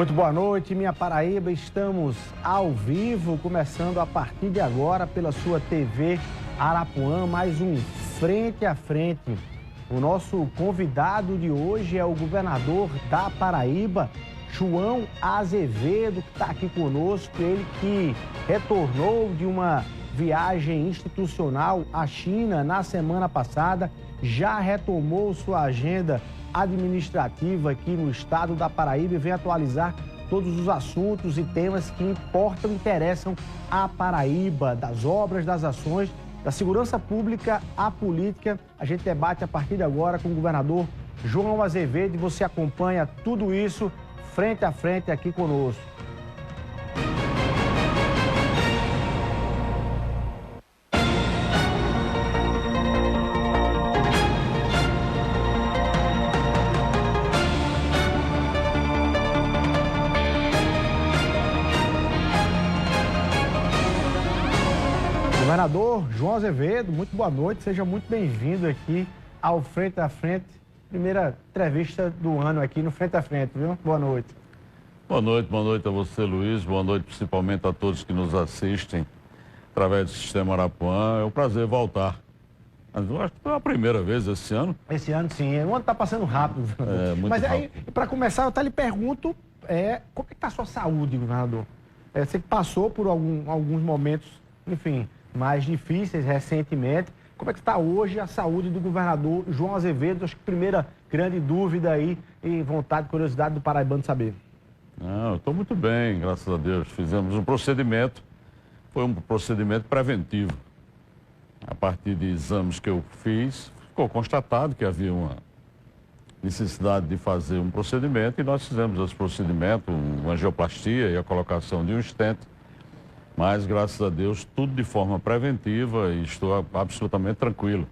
Muito boa noite, minha Paraíba. Estamos ao vivo, começando a partir de agora pela sua TV Arapuã, mais um Frente a Frente. O nosso convidado de hoje é o governador da Paraíba, João Azevedo, que está aqui conosco. Ele que retornou de uma viagem institucional à China na semana passada, já retomou sua agenda administrativa aqui no estado da Paraíba e vem atualizar todos os assuntos e temas que importam e interessam à Paraíba, das obras, das ações, da segurança pública à política. A gente debate a partir de agora com o governador João Azevedo e você acompanha tudo isso frente a frente aqui conosco. Governador João Azevedo, muito boa noite, seja muito bem-vindo aqui ao Frente a Frente, primeira entrevista do ano aqui no Frente a Frente, viu? Boa noite. Boa noite a você, Luiz, boa noite principalmente a todos que nos assistem através do Sistema Arapuã. É um prazer voltar. Mas eu acho que foi a primeira vez esse ano. Esse ano sim, o ano está passando rápido. Muito Mas rápido. aí, para começar, eu até lhe pergunto, como é que está a sua saúde, governador? Você que passou por alguns momentos, enfim, mais difíceis recentemente. Como é que está hoje a saúde do governador João Azevedo? Acho que primeira grande dúvida aí e vontade, curiosidade do paraibano saber. Não, eu estou muito bem, graças a Deus. Fizemos um procedimento, foi um procedimento preventivo. A partir de exames que eu fiz, ficou constatado que havia uma necessidade de fazer um procedimento e nós fizemos esse procedimento, uma angioplastia e a colocação de um stent. Mas, graças a Deus, tudo de forma preventiva e estou absolutamente tranquilo.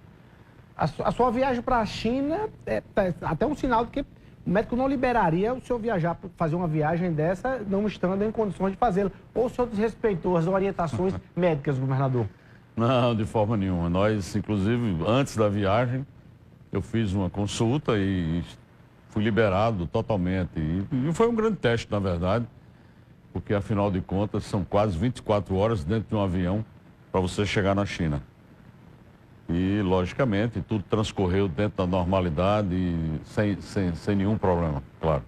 A sua viagem para a China é até um sinal de que o médico não liberaria o senhor viajar, fazer uma viagem dessa, não estando em condições de fazê-lo. Ou o senhor desrespeitou as orientações médicas, governador? Não, de forma nenhuma. Nós, inclusive, antes da viagem, eu fiz uma consulta e fui liberado totalmente. E foi um grande teste, na verdade, porque, afinal de contas, são quase 24 horas dentro de um avião para você chegar na China. E, logicamente, tudo transcorreu dentro da normalidade e sem nenhum problema, claro.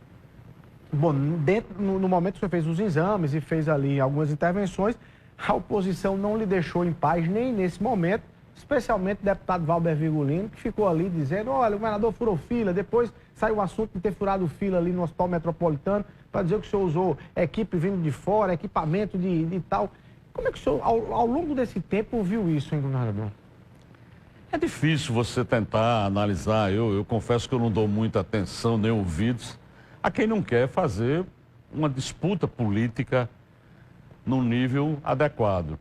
Bom, no momento que o senhor fez os exames e fez ali algumas intervenções, a oposição não lhe deixou em paz nem nesse momento, especialmente o deputado Valber Virgulino, que ficou ali dizendo, olha, o governador furou fila, depois saiu o assunto de ter furado fila ali no Hospital Metropolitano, para dizer que o senhor usou equipe vindo de fora, equipamento de tal. Como é que o senhor, ao longo desse tempo, viu isso, hein, governador? É difícil você tentar analisar. Eu confesso que eu não dou muita atenção nem ouvidos a quem não quer fazer uma disputa política num nível adequado.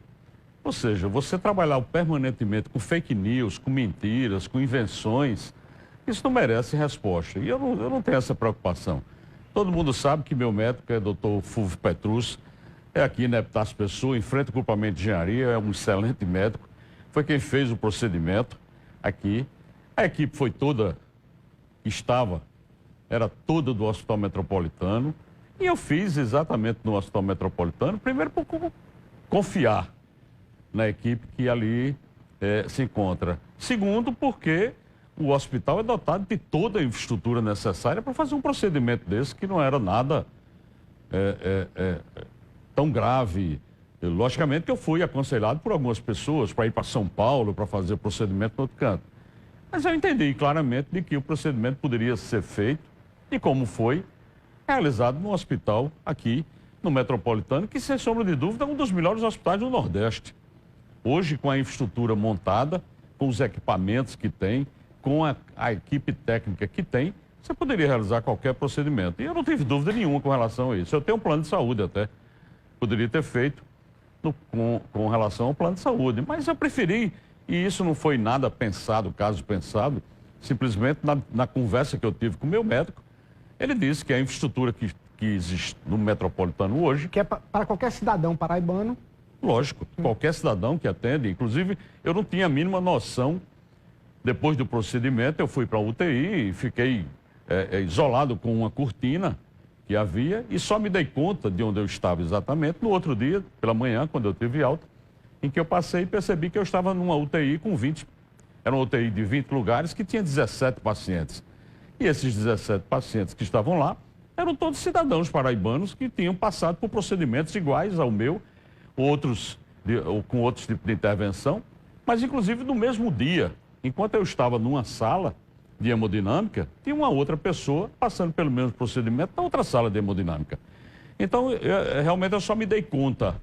Ou seja, você trabalhar permanentemente com fake news, com mentiras, com invenções, isso não merece resposta. E eu não tenho essa preocupação. Todo mundo sabe que meu médico é Dr. Fulvio Petrus, é aqui na Epitácio Pessoa, em frente ao grupamento de engenharia, é um excelente médico. Foi quem fez o procedimento aqui. A equipe foi toda, era toda do Hospital Metropolitano. E eu fiz exatamente no Hospital Metropolitano, primeiro por confiar na equipe que ali se encontra. Segundo, porque o hospital é dotado de toda a infraestrutura necessária para fazer um procedimento desse que não era nada tão grave. Logicamente que eu fui aconselhado por algumas pessoas para ir para São Paulo para fazer o procedimento no outro canto. Mas eu entendi claramente de que o procedimento poderia ser feito e como foi realizado no hospital aqui no Metropolitano, que sem sombra de dúvida é um dos melhores hospitais do Nordeste. Hoje, com a infraestrutura montada, com os equipamentos que tem, com a equipe técnica que tem, você poderia realizar qualquer procedimento. E eu não tive dúvida nenhuma com relação a isso. Eu tenho um plano de saúde até. Poderia ter feito com relação ao plano de saúde. Mas eu preferi, e isso não foi nada pensado, caso pensado, simplesmente na conversa que eu tive com o meu médico, ele disse que a infraestrutura que existe no Metropolitano hoje... Que é para qualquer cidadão paraibano. Lógico, qualquer cidadão que atende. Inclusive, eu não tinha a mínima noção. Depois do procedimento, eu fui para a UTI e fiquei isolado com uma cortina que havia e só me dei conta de onde eu estava exatamente no outro dia, pela manhã, quando eu tive alta, em que eu passei e percebi que eu estava numa UTI com 20, era uma UTI de 20 lugares que tinha 17 pacientes. E esses 17 pacientes que estavam lá eram todos cidadãos paraibanos que tinham passado por procedimentos iguais ao meu, outros ou com outros tipos de intervenção, mas inclusive no mesmo dia, enquanto eu estava numa sala de hemodinâmica, tinha uma outra pessoa passando pelo mesmo procedimento na outra sala de hemodinâmica. Então, realmente eu só me dei conta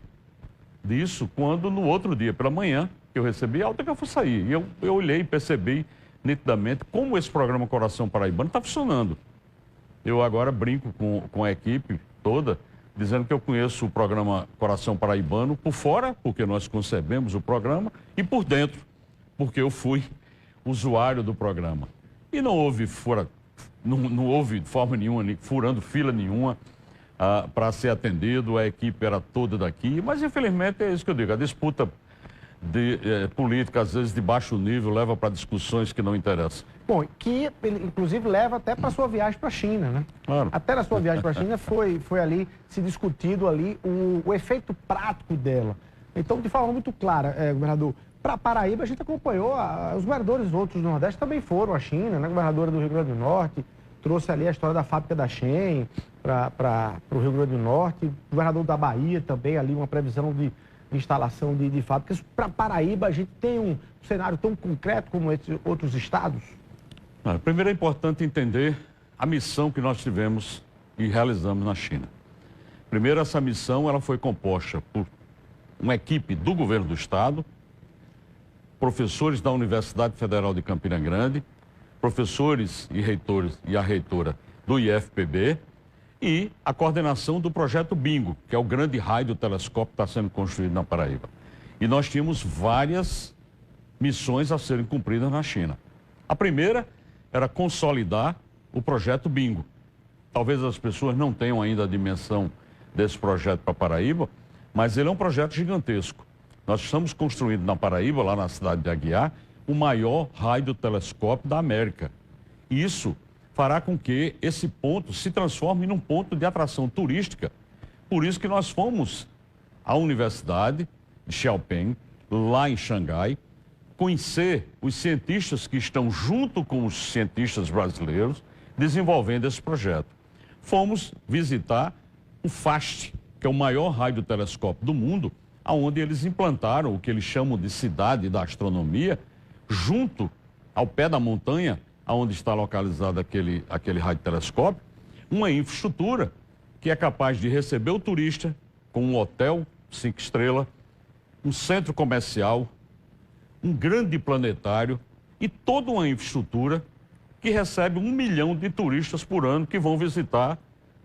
disso quando no outro dia, pela manhã, que eu recebi alta, que eu fui sair. E eu olhei e percebi nitidamente como esse programa Coração Paraibano está funcionando. Eu agora brinco com a equipe toda, dizendo que eu conheço o programa Coração Paraibano por fora, porque nós concebemos o programa, e por dentro, porque eu fui usuário do programa. E não houve não houve de forma nenhuma, furando fila nenhuma para ser atendido, a equipe era toda daqui, mas infelizmente é isso que eu digo, a disputa política, às vezes de baixo nível, leva para discussões que não interessam. Bom, que inclusive leva até para a sua viagem para a China, né? Claro. Até na sua viagem para a China foi ali se discutido ali o efeito prático dela. Então, de forma muito clara, governador, para Paraíba a gente acompanhou, os governadores outros do Nordeste também foram à China, né? A governadora do Rio Grande do Norte trouxe ali a história da fábrica da Shen para o Rio Grande do Norte, o governador da Bahia também ali, uma previsão de instalação de fábricas. Para Paraíba, a gente tem um cenário tão concreto como esses outros estados? Primeiro é importante entender a missão que nós tivemos e realizamos na China. Primeiro, essa missão ela foi composta por uma equipe do governo do estado, professores da Universidade Federal de Campina Grande, professores e reitores e a reitora do IFPB e a coordenação do projeto Bingo, que é o grande radiotelescópio que está sendo construído na Paraíba. E nós tínhamos várias missões a serem cumpridas na China. A primeira era consolidar o projeto Bingo. Talvez as pessoas não tenham ainda a dimensão desse projeto para Paraíba, mas ele é um projeto gigantesco. Nós estamos construindo na Paraíba, lá na cidade de Aguiar, o maior radiotelescópio da América. Isso fará com que esse ponto se transforme num ponto de atração turística. Por isso que nós fomos à Universidade de Xiaoping, lá em Xangai, conhecer os cientistas que estão junto com os cientistas brasileiros desenvolvendo esse projeto. Fomos visitar o FAST, que é o maior radiotelescópio do mundo, onde eles implantaram o que eles chamam de cidade da astronomia, junto ao pé da montanha, onde está localizado aquele radiotelescópio, uma infraestrutura que é capaz de receber o turista com um hotel 5 estrelas, um centro comercial, um grande planetário e toda uma infraestrutura que recebe 1 milhão de turistas por ano que vão visitar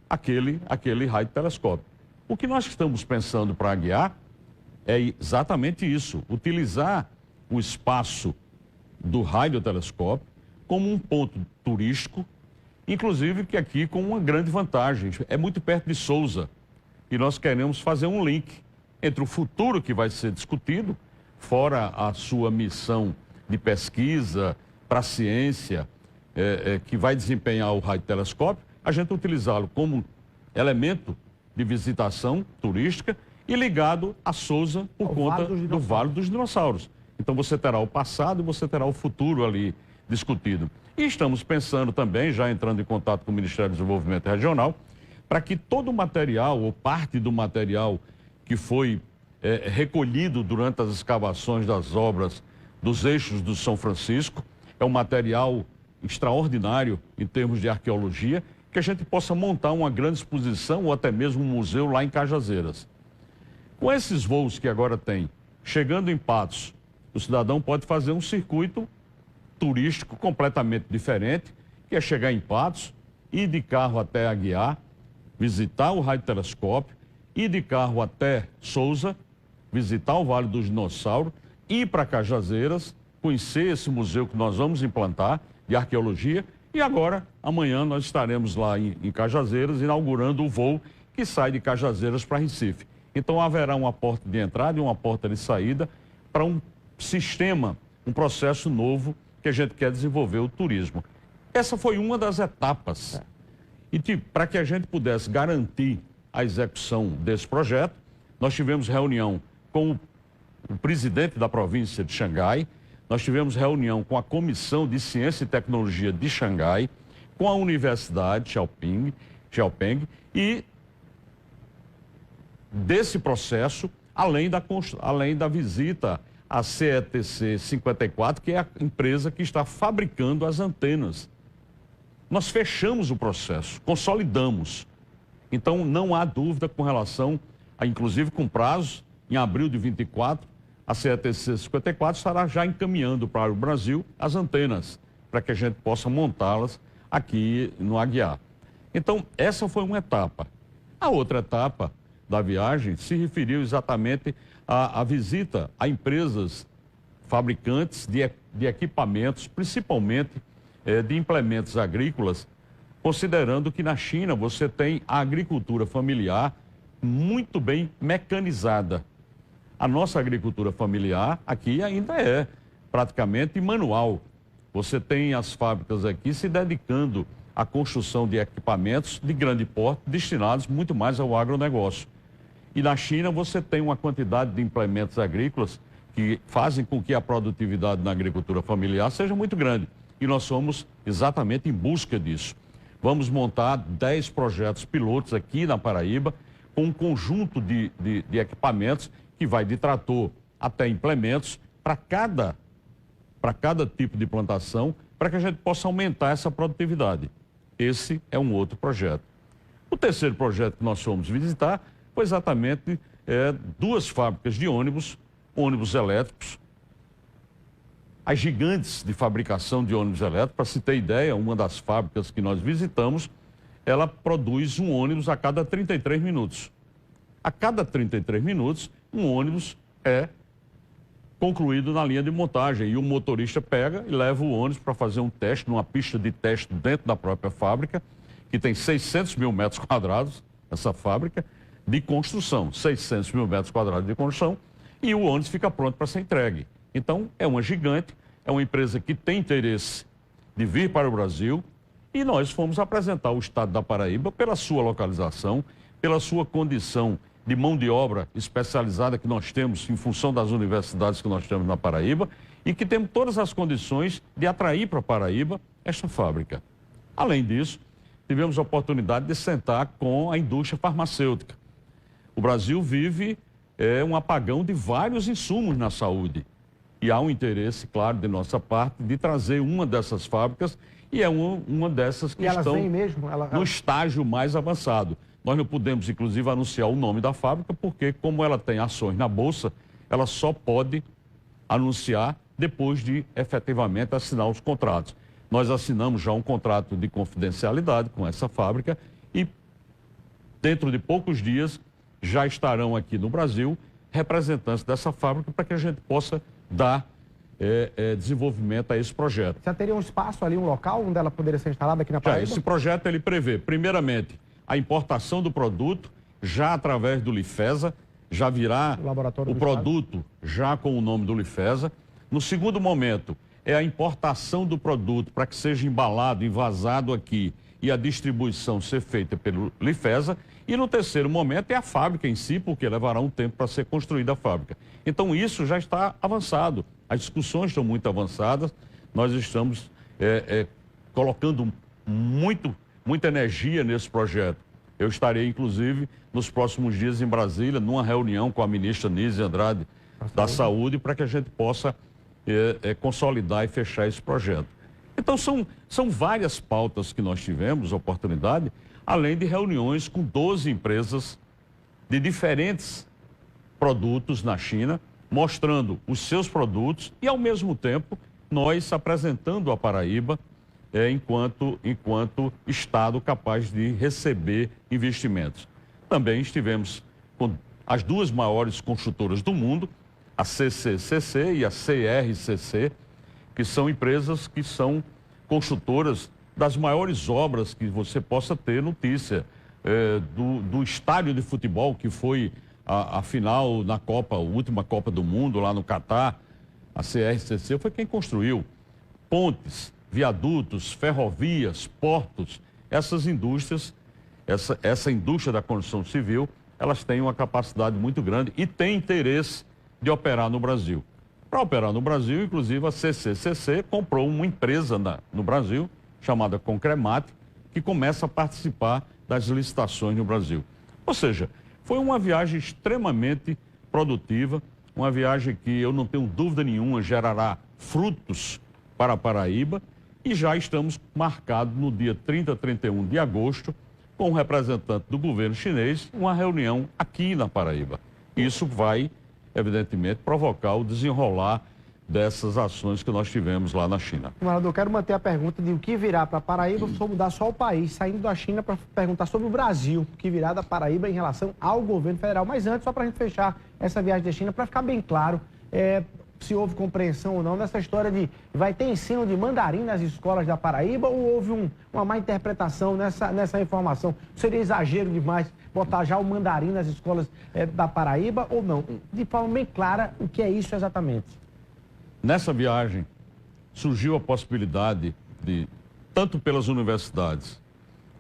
aquele radiotelescópio. O que nós estamos pensando para Aguiar é exatamente isso, utilizar o espaço do radiotelescópio como um ponto turístico, inclusive que aqui com uma grande vantagem, é muito perto de Sousa, e nós queremos fazer um link entre o futuro que vai ser discutido, fora a sua missão de pesquisa para a ciência, que vai desempenhar o radiotelescópio, a gente utilizá-lo como elemento de visitação turística e ligado a Sousa por conta do Vale dos Dinossauros. Então você terá o passado e você terá o futuro ali discutido. E estamos pensando também, já entrando em contato com o Ministério do Desenvolvimento Regional, para que todo o material ou parte do material que foi recolhido durante as escavações das obras dos eixos do São Francisco, é um material extraordinário em termos de arqueologia, que a gente possa montar uma grande exposição ou até mesmo um museu lá em Cajazeiras. Com esses voos que agora tem, chegando em Patos, o cidadão pode fazer um circuito turístico completamente diferente, que é chegar em Patos, ir de carro até Aguiar, visitar o radiotelescópio, ir de carro até Sousa, visitar o Vale dos Dinossauros, ir para Cajazeiras, conhecer esse museu que nós vamos implantar de arqueologia, e agora, amanhã, nós estaremos lá em Cajazeiras, inaugurando o voo que sai de Cajazeiras para Recife. Então haverá uma porta de entrada e uma porta de saída para um sistema, um processo novo que a gente quer desenvolver, o turismo. Essa foi uma das etapas. E para que a gente pudesse garantir a execução desse projeto, nós tivemos reunião com o presidente da província de Xangai, nós tivemos reunião com a Comissão de Ciência e Tecnologia de Xangai, com a Universidade Xiaopeng, e desse processo, além da visita à CETC 54, que é a empresa que está fabricando as antenas. Nós fechamos o processo, consolidamos. Então, não há dúvida com relação, inclusive com prazo, em abril de 24, a CETC 54 estará já encaminhando para o Brasil as antenas, para que a gente possa montá-las aqui no Aguiar. Então, essa foi uma etapa. A outra etapa da viagem se referiu exatamente à visita a empresas fabricantes de equipamentos, principalmente de implementos agrícolas, considerando que na China você tem a agricultura familiar muito bem mecanizada. A nossa agricultura familiar aqui ainda é praticamente manual. Você tem as fábricas aqui se dedicando à construção de equipamentos de grande porte, destinados muito mais ao agronegócio. E na China você tem uma quantidade de implementos agrícolas que fazem com que a produtividade na agricultura familiar seja muito grande. E nós somos exatamente em busca disso. Vamos montar 10 projetos pilotos aqui na Paraíba, com um conjunto de equipamentos que vai de trator até implementos para cada tipo de plantação, para que a gente possa aumentar essa produtividade. Esse é um outro projeto. O terceiro projeto que nós fomos visitar foi exatamente 2 fábricas de ônibus elétricos, as gigantes de fabricação de ônibus elétricos. Para se ter ideia, uma das fábricas que nós visitamos, ela produz um ônibus a cada 33 minutos. A cada 33 minutos, um ônibus é concluído na linha de montagem e o motorista pega e leva o ônibus para fazer um teste numa pista de teste dentro da própria fábrica, que tem 600 mil metros quadrados, essa fábrica, de construção, 600 mil metros quadrados de construção, e o ônibus fica pronto para ser entregue. Então, é uma gigante, é uma empresa que tem interesse de vir para o Brasil, e nós fomos apresentar o estado da Paraíba pela sua localização, pela sua condição de mão de obra especializada que nós temos em função das universidades que nós temos na Paraíba, e que temos todas as condições de atrair para a Paraíba esta fábrica. Além disso, tivemos a oportunidade de sentar com a indústria farmacêutica. O Brasil vive um apagão de vários insumos na saúde. E há um interesse, claro, de nossa parte, de trazer uma dessas fábricas, e é uma dessas que estão no estágio mais avançado. Nós não podemos, inclusive, anunciar o nome da fábrica, porque, como ela tem ações na Bolsa, ela só pode anunciar depois de efetivamente assinar os contratos. Nós assinamos já um contrato de confidencialidade com essa fábrica e, dentro de poucos dias, já estarão aqui no Brasil representantes dessa fábrica para que a gente possa dar desenvolvimento a esse projeto. Já teria um espaço ali, um local onde ela poderia ser instalada aqui na Paraíba? Esse projeto ele prevê, primeiramente, a importação do produto, já através do Lifesa, já virá o produto já com o nome do Lifesa. No segundo momento, é a importação do produto para que seja embalado, envasado aqui e a distribuição ser feita pelo Lifesa. E no terceiro momento é a fábrica em si, porque levará um tempo para ser construída a fábrica. Então isso já está avançado, as discussões estão muito avançadas, nós estamos colocando muita energia nesse projeto. Eu estarei, inclusive, nos próximos dias em Brasília, numa reunião com a ministra Nízia Andrade da Saúde, para que a gente possa consolidar e fechar esse projeto. Então são várias pautas que nós tivemos oportunidade, além de reuniões com 12 empresas de diferentes produtos na China, mostrando os seus produtos e, ao mesmo tempo, nós apresentando a Paraíba enquanto Estado capaz de receber investimentos. Também estivemos com as 2 maiores construtoras do mundo, a CCCC e a CRCC, que são empresas que são construtoras das maiores obras que você possa ter notícia, do estádio de futebol que foi a final na Copa, a última Copa do Mundo lá no Catar. A CRCC foi quem construiu pontes, viadutos, ferrovias, portos. essas indústrias, essa indústria da construção civil, elas têm uma capacidade muito grande e têm interesse de operar no Brasil. Para operar no Brasil, inclusive, a CCCC comprou uma empresa no Brasil, chamada Concremate, que começa a participar das licitações no Brasil. Ou seja, foi uma viagem extremamente produtiva, uma viagem que eu não tenho dúvida nenhuma gerará frutos para a Paraíba, e já estamos marcados no dia 30 a 31 de agosto, com um representante do governo chinês, uma reunião aqui na Paraíba. Isso vai, evidentemente, provocar o desenrolar dessas ações que nós tivemos lá na China. Governador, eu quero manter a pergunta de o que virá para a Paraíba, se for mudar só o país, saindo da China, para perguntar sobre o Brasil, o que virá da Paraíba em relação ao governo federal. Mas antes, só para a gente fechar essa viagem da China, para ficar bem claro, se houve compreensão ou não nessa história de vai ter ensino de mandarim nas escolas da Paraíba, ou houve uma má interpretação nessa informação? Seria exagero demais botar já o mandarim nas escolas da Paraíba ou não? De forma bem clara, o que é isso exatamente? Nessa viagem, surgiu a possibilidade de, tanto pelas universidades,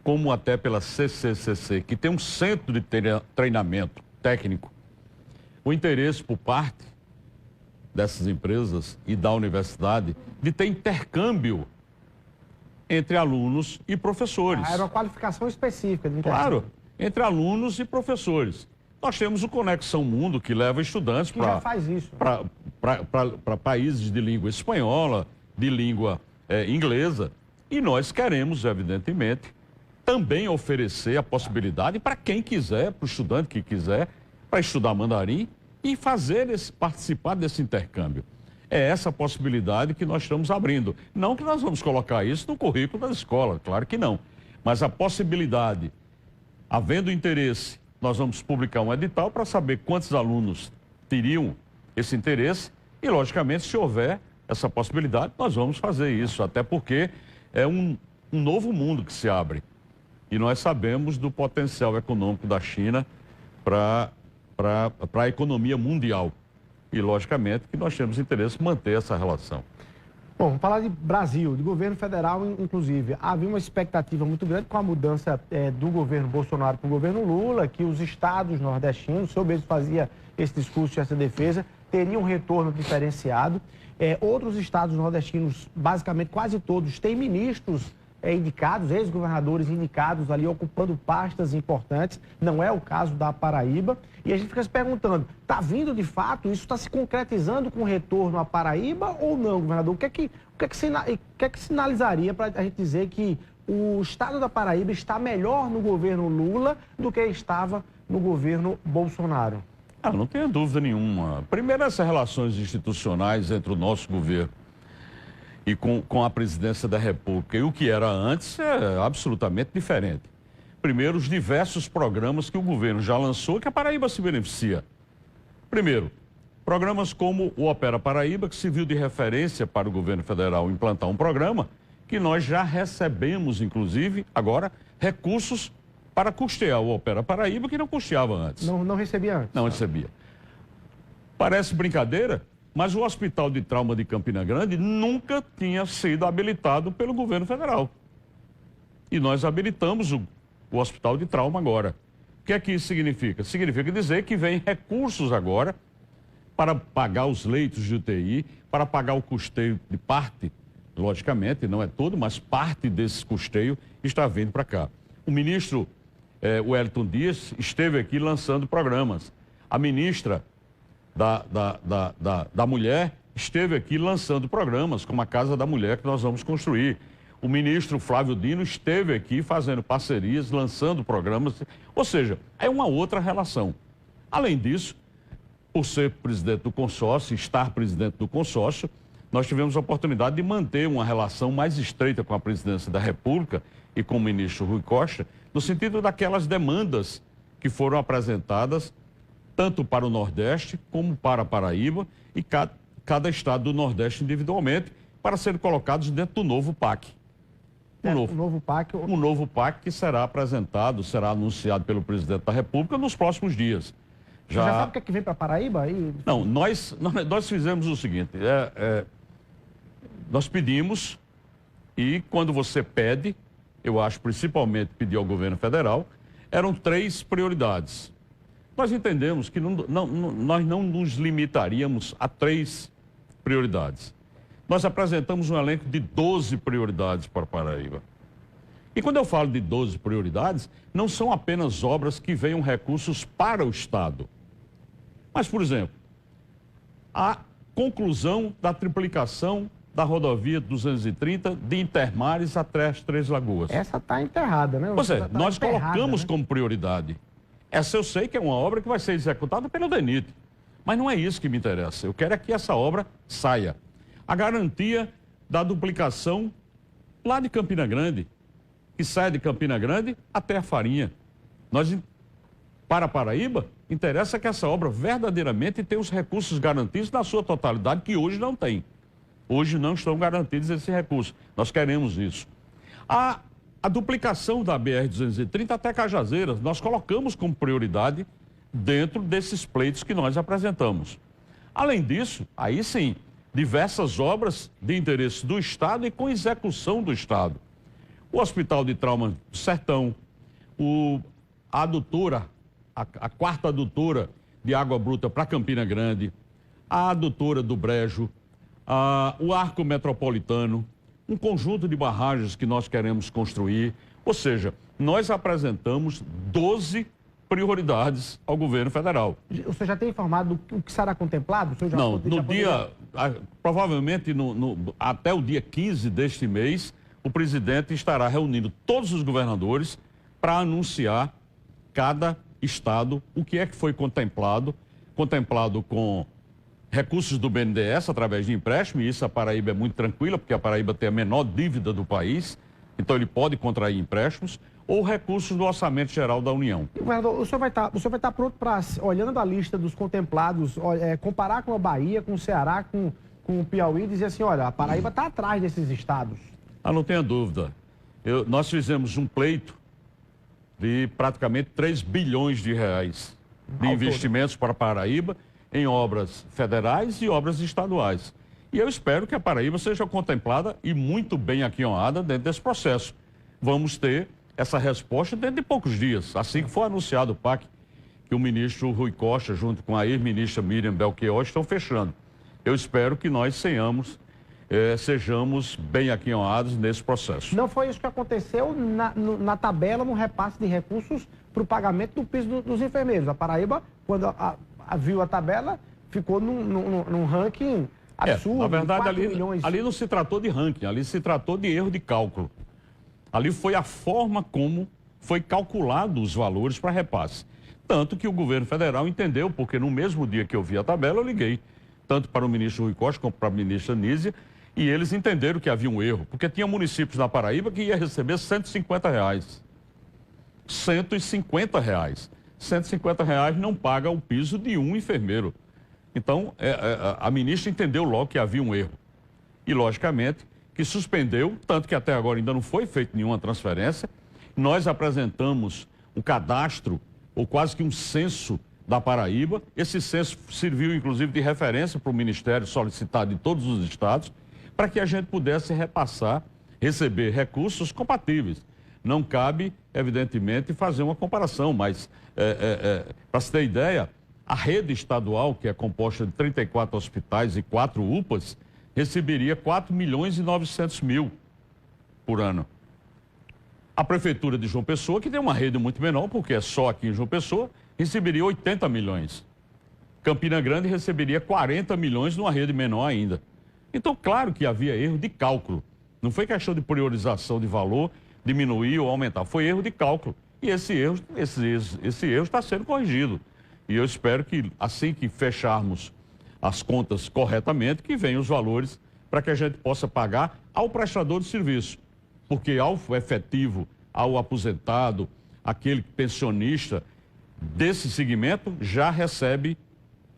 como até pela CCCC, que tem um centro de treinamento técnico, o interesse por parte dessas empresas e da universidade de ter intercâmbio entre alunos e professores. Era uma qualificação específica. Claro, entre alunos e professores. Nós temos o Conexão Mundo, que leva estudantes para países de língua espanhola, de língua inglesa. E nós queremos, evidentemente, também oferecer a possibilidade para quem quiser, para o estudante que quiser, para estudar mandarim e participar desse intercâmbio. É essa possibilidade que nós estamos abrindo. Não que nós vamos colocar isso no currículo da escola, claro que não. Mas a possibilidade, havendo interesse, nós vamos publicar um edital para saber quantos alunos teriam esse interesse e, logicamente, se houver essa possibilidade, nós vamos fazer isso, até porque é um novo mundo que se abre. E nós sabemos do potencial econômico da China para a economia mundial. E, logicamente, que nós temos interesse em manter essa relação. Bom, vamos falar de Brasil, de governo federal, inclusive. Havia uma expectativa muito grande com a mudança do governo Bolsonaro para o governo Lula, que os estados nordestinos, o senhor mesmo fazia esse discurso, essa defesa, teriam um retorno diferenciado. Outros estados nordestinos, basicamente quase todos, têm ministros indicados, ex-governadores indicados ali, ocupando pastas importantes. Não é o caso da Paraíba. E a gente fica se perguntando, está vindo de fato, isso está se concretizando com o retorno à Paraíba ou não, governador? O que é que sinalizaria para a gente dizer que o estado da Paraíba está melhor no governo Lula do que estava no governo Bolsonaro? Não tenho dúvida nenhuma. Primeiro, essas relações institucionais entre o nosso governo e com a presidência da República. E o que era antes é absolutamente diferente. Primeiro, os diversos programas que o governo já lançou que a Paraíba se beneficia. Primeiro, programas como o Opera Paraíba, que serviu de referência para o governo federal implantar um programa que nós já recebemos, inclusive, agora, recursos para custear o Opera Paraíba, que não custeava antes. Não recebia antes? Não recebia. Parece brincadeira, mas o Hospital de Trauma de Campina Grande nunca tinha sido habilitado pelo governo federal. E nós habilitamos o Hospital de Trauma agora. O que é que isso significa? Significa dizer que vem recursos agora para pagar os leitos de UTI, para pagar o custeio de parte, logicamente, não é todo, mas parte desse custeio está vindo para cá. O ministro Wellington Dias esteve aqui lançando programas. A ministra da Mulher esteve aqui lançando programas, como a Casa da Mulher que nós vamos construir. O ministro Flávio Dino esteve aqui fazendo parcerias, lançando programas, ou seja, é uma outra relação. Além disso, por ser presidente do consórcio, estar presidente do consórcio, nós tivemos a oportunidade de manter uma relação mais estreita com a presidência da República e com o ministro Rui Costa, no sentido daquelas demandas que foram apresentadas tanto para o Nordeste como para a Paraíba e cada estado do Nordeste individualmente, para serem colocados dentro do novo PAC. Um novo PAC que será apresentado, será anunciado pelo presidente da República nos próximos dias. Você já sabe o que é que vem para a Paraíba? Não, nós fizemos o seguinte, nós pedimos e quando você pede, eu acho principalmente pedir ao governo federal, eram 3 prioridades. Nós entendemos que nós não nos limitaríamos a 3 prioridades. Nós apresentamos um elenco de 12 prioridades para Paraíba. E quando eu falo de 12 prioridades, não são apenas obras que venham recursos para o Estado. Mas, por exemplo, a conclusão da triplicação da rodovia 230 de Intermares até as Três Lagoas. Essa está enterrada, né? Pois é, Tá nós enterrada, colocamos né? como prioridade. Essa eu sei que é uma obra que vai ser executada pelo DENIT. Mas não é isso que me interessa. Eu quero é que essa obra saia. A garantia da duplicação lá de Campina Grande, que sai de Campina Grande até a Farinha. Para Paraíba, interessa que essa obra verdadeiramente tenha os recursos garantidos na sua totalidade, que hoje não tem. Hoje não estão garantidos esses recursos. Nós queremos isso. A duplicação da BR-230 até Cajazeiras, nós colocamos como prioridade dentro desses pleitos que nós apresentamos. Além disso, aí sim, diversas obras de interesse do Estado e com execução do Estado. O Hospital de Trauma do Sertão, a adutora, a quarta adutora de água bruta para Campina Grande, a adutora do Brejo, o Arco Metropolitano, um conjunto de barragens que nós queremos construir. Ou seja, nós apresentamos 12 prioridades ao governo federal. O senhor já tem informado o que será contemplado? O senhor já Não, pode- já no dia, provavelmente até o dia 15 deste mês, o presidente estará reunindo todos os governadores para anunciar cada estado o que é que foi contemplado com recursos do BNDES através de empréstimo, e isso a Paraíba é muito tranquila, porque a Paraíba tem a menor dívida do país, então ele pode contrair empréstimos, ou recursos do Orçamento Geral da União. Governador, o senhor vai estar pronto para, olhando a lista dos contemplados, comparar com a Bahia, com o Ceará, com o Piauí, e dizer assim, olha, a Paraíba está atrás desses estados. Não tenha dúvida. Nós fizemos um pleito de praticamente 3 bilhões de reais de investimentos para a Paraíba em obras federais e obras estaduais. E eu espero que a Paraíba seja contemplada e muito bem aquinhoada dentro desse processo. Vamos ter essa resposta dentro de poucos dias, assim que for anunciado o PAC, que o ministro Rui Costa, junto com a ex-ministra Miriam Belchior, estão fechando. Eu espero que nós sejamos bem aquinhoados nesse processo. Não foi isso que aconteceu na tabela, no repasse de recursos para o pagamento do piso dos enfermeiros. A Paraíba, quando viu a tabela, ficou num ranking absurdo. Na verdade, 4 milhões. ali não se tratou de ranking, ali se tratou de erro de cálculo. Ali foi a forma como foi calculado os valores para repasse. Tanto que o governo federal entendeu, porque no mesmo dia que eu vi a tabela, eu liguei, tanto para o ministro Rui Costa como para a ministra Nízia, e eles entenderam que havia um erro, porque tinha municípios na Paraíba que ia receber R$150. R$150. R$150 não paga o piso de um enfermeiro. Então, a ministra entendeu logo que havia um erro. E, logicamente, que suspendeu, tanto que até agora ainda não foi feita nenhuma transferência. Nós apresentamos um cadastro, ou quase que um censo da Paraíba. Esse censo serviu, inclusive, de referência para o Ministério solicitado de todos os estados, para que a gente pudesse receber recursos compatíveis. Não cabe, evidentemente, fazer uma comparação, mas, para se ter ideia, a rede estadual, que é composta de 34 hospitais e 4 UPAs, receberia 4.900.000 por ano. A Prefeitura de João Pessoa, que tem uma rede muito menor, porque é só aqui em João Pessoa, receberia 80 milhões. Campina Grande receberia 40 milhões numa rede menor ainda. Então, claro que havia erro de cálculo. Não foi questão de priorização de valor, diminuir ou aumentar. Foi erro de cálculo. E esse erro está sendo corrigido. E eu espero que, assim que fecharmos as contas corretamente, que venham os valores para que a gente possa pagar ao prestador de serviço. Porque ao efetivo, ao aposentado, aquele pensionista desse segmento já recebe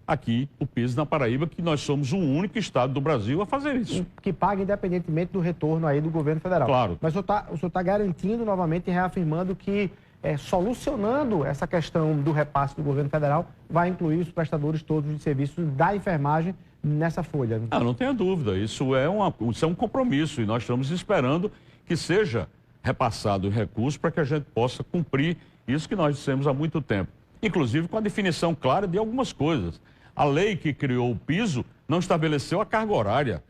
aqui o piso na Paraíba, que nós somos o único estado do Brasil a fazer isso. Que paga independentemente do retorno aí do governo federal. Claro. Mas o senhor está garantindo novamente e reafirmando que, solucionando essa questão do repasse do governo federal, vai incluir os prestadores todos de serviços da enfermagem nessa folha. Não tenha dúvida. Isso é um compromisso e nós estamos esperando que seja repassado recursos para que a gente possa cumprir isso que nós dissemos há muito tempo. Inclusive com a definição clara de algumas coisas. A lei que criou o piso não estabeleceu a carga horária.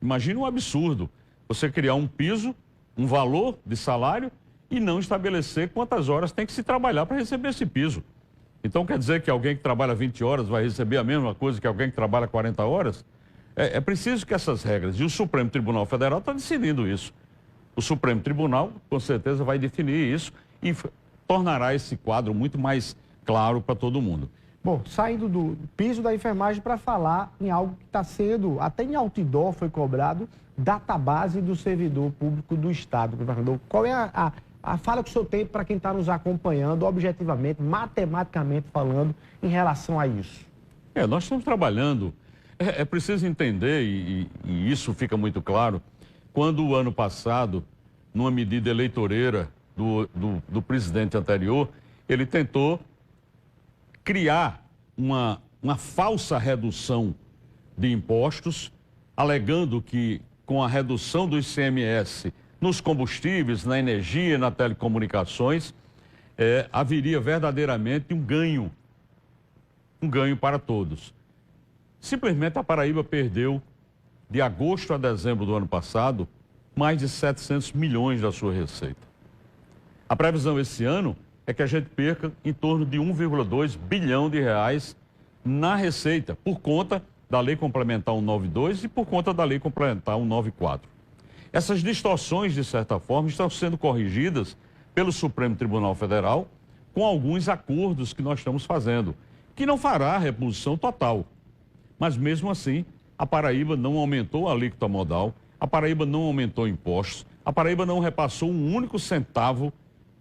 Imagina um absurdo, você criar um piso, um valor de salário e não estabelecer quantas horas tem que se trabalhar para receber esse piso. Então quer dizer que alguém que trabalha 20 horas vai receber a mesma coisa que alguém que trabalha 40 horas? É preciso que essas regras, e o Supremo Tribunal Federal está decidindo isso. O Supremo Tribunal, com certeza, vai definir isso e tornará esse quadro muito mais claro para todo mundo. Bom, saindo do piso da enfermagem para falar em algo que está sendo, até em outdoor foi cobrado, database do servidor público do Estado, governador. Qual é a fala que o senhor tem para quem está nos acompanhando, objetivamente, matematicamente falando, em relação a isso? Nós estamos trabalhando, é preciso entender, e isso fica muito claro, quando o ano passado, numa medida eleitoreira do presidente anterior, ele tentou criar uma falsa redução de impostos, alegando que com a redução do ICMS nos combustíveis, na energia, nas telecomunicações, haveria verdadeiramente um ganho para todos. Simplesmente a Paraíba perdeu, de agosto a dezembro do ano passado, mais de 700 milhões da sua receita. A previsão esse ano é que a gente perca em torno de 1,2 bilhão de reais na receita, por conta da Lei Complementar 192 e por conta da Lei Complementar 194. Essas distorções, de certa forma, estão sendo corrigidas pelo Supremo Tribunal Federal com alguns acordos que nós estamos fazendo, que não fará a reposição total. Mas, mesmo assim, a Paraíba não aumentou a alíquota modal, a Paraíba não aumentou impostos, a Paraíba não repassou um único centavo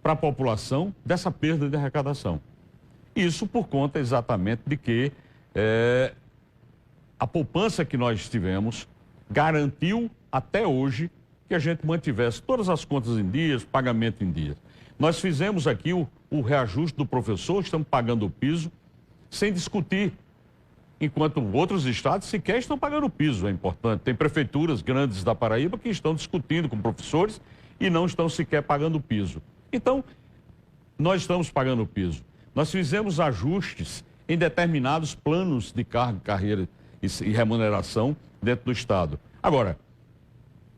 para a população dessa perda de arrecadação. Isso por conta exatamente de que a poupança que nós tivemos garantiu até hoje que a gente mantivesse todas as contas em dias, pagamento em dias. Nós fizemos aqui o reajuste do professor, estamos pagando o piso sem discutir, enquanto outros estados sequer estão pagando o piso, é importante. Tem prefeituras grandes da Paraíba que estão discutindo com professores e não estão sequer pagando o piso. Então, nós estamos pagando o piso. Nós fizemos ajustes em determinados planos de carreira e remuneração dentro do Estado. Agora,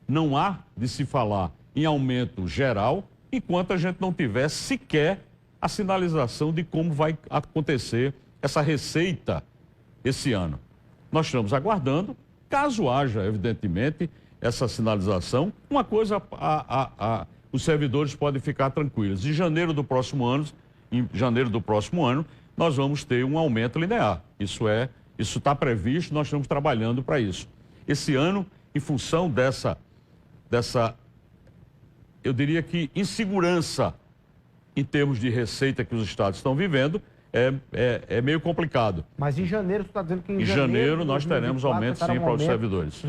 não há de se falar em aumento geral enquanto a gente não tiver sequer a sinalização de como vai acontecer essa receita esse ano. Nós estamos aguardando, caso haja, evidentemente, essa sinalização, uma coisa os servidores podem ficar tranquilos. Em janeiro do próximo ano, nós vamos ter um aumento linear. Isso está previsto, nós estamos trabalhando para isso. Esse ano, em função dessa, eu diria que insegurança em termos de receita que os estados estão vivendo, é meio complicado. Mas em janeiro, você está dizendo que em janeiro nós teremos aumento sim para os servidores.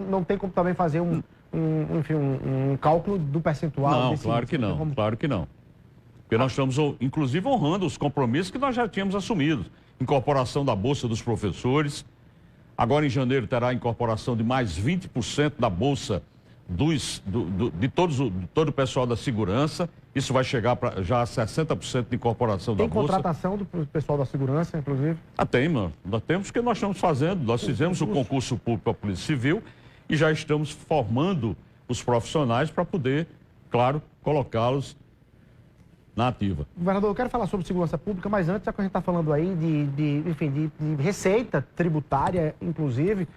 Não tem como também fazer um cálculo do percentual? Não, claro que não, claro que não. Porque nós estamos, inclusive, honrando os compromissos que nós já tínhamos assumido. Incorporação da Bolsa dos Professores. Agora, em janeiro, terá a incorporação de mais 20% da Bolsa de todo o pessoal da segurança. Isso vai chegar já a 60% de incorporação da Bolsa. Tem contratação do pessoal da segurança, inclusive? Tem, mano. Nós temos o que nós estamos fazendo. Nós fizemos o concurso público para a Polícia Civil e já estamos formando os profissionais para poder, claro, colocá-los na ativa. Governador, eu quero falar sobre segurança pública, mas antes, já que a gente está falando aí de receita tributária, inclusive,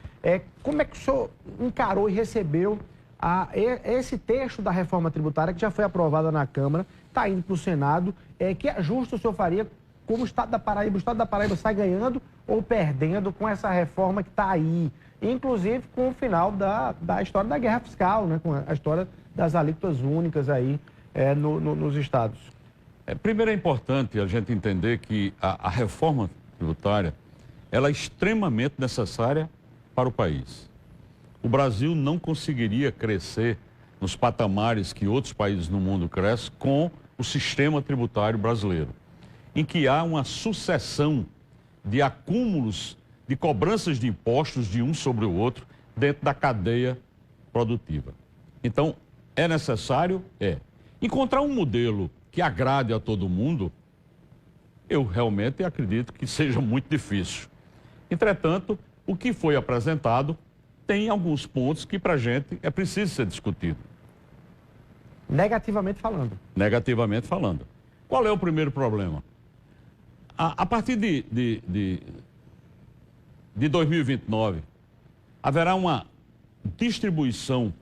como é que o senhor encarou e recebeu esse texto da reforma tributária que já foi aprovada na Câmara, está indo para o Senado, que ajuste o senhor faria como o Estado da Paraíba? O Estado da Paraíba sai ganhando ou perdendo com essa reforma que está aí? Inclusive com o final da história da guerra fiscal, né? Com a história das alíquotas únicas aí nos estados. Primeiro é importante a gente entender que a reforma tributária ela é extremamente necessária para o país. O Brasil não conseguiria crescer nos patamares que outros países no mundo crescem com o sistema tributário brasileiro, em que há uma sucessão de acúmulos de cobranças de impostos de um sobre o outro dentro da cadeia produtiva. Então, é necessário? É. Encontrar um modelo que agrade a todo mundo, eu realmente acredito que seja muito difícil. Entretanto, o que foi apresentado tem alguns pontos que para a gente é preciso ser discutido. Negativamente falando. Negativamente falando. Qual é o primeiro problema? A partir de 2029, haverá uma distribuição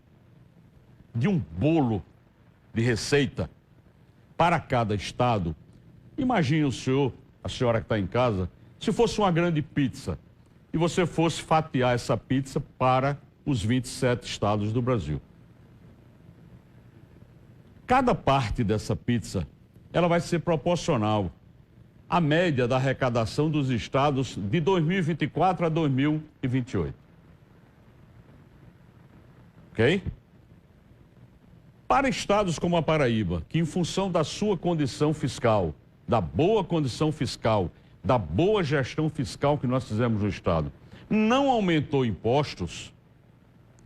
de um bolo de receita para cada estado. Imagine o senhor, a senhora que está em casa, se fosse uma grande pizza e você fosse fatiar essa pizza para os 27 estados do Brasil. Cada parte dessa pizza, ela vai ser proporcional à média da arrecadação dos estados de 2024 a 2028. Ok? Para estados como a Paraíba, que em função da sua condição fiscal, da boa condição fiscal, da boa gestão fiscal que nós fizemos no estado, não aumentou impostos,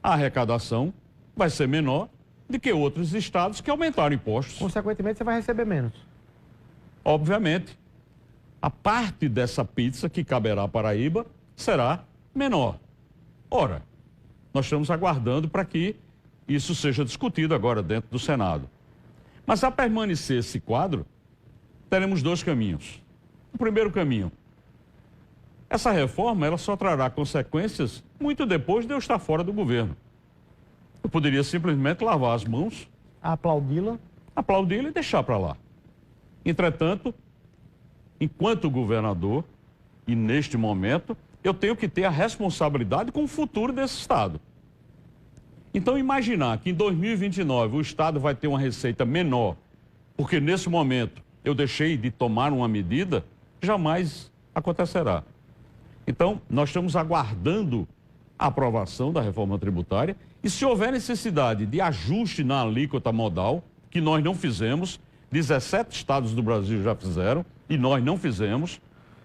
a arrecadação vai ser menor do que outros estados que aumentaram impostos. Consequentemente, você vai receber menos. Obviamente, a parte dessa pizza que caberá à Paraíba será menor. Ora, nós estamos aguardando para que isso seja discutido agora dentro do Senado. Mas a permanecer esse quadro, teremos dois caminhos. O primeiro caminho, essa reforma ela só trará consequências muito depois de eu estar fora do governo. Eu poderia simplesmente lavar as mãos, aplaudi-la e deixar para lá. Entretanto, enquanto governador, e neste momento, eu tenho que ter a responsabilidade com o futuro desse estado. Então, imaginar que em 2029 o estado vai ter uma receita menor, porque nesse momento eu deixei de tomar uma medida, jamais acontecerá. Então, nós estamos aguardando a aprovação da reforma tributária e se houver necessidade de ajuste na alíquota modal, que nós não fizemos, 17 estados do Brasil já fizeram e nós não fizemos,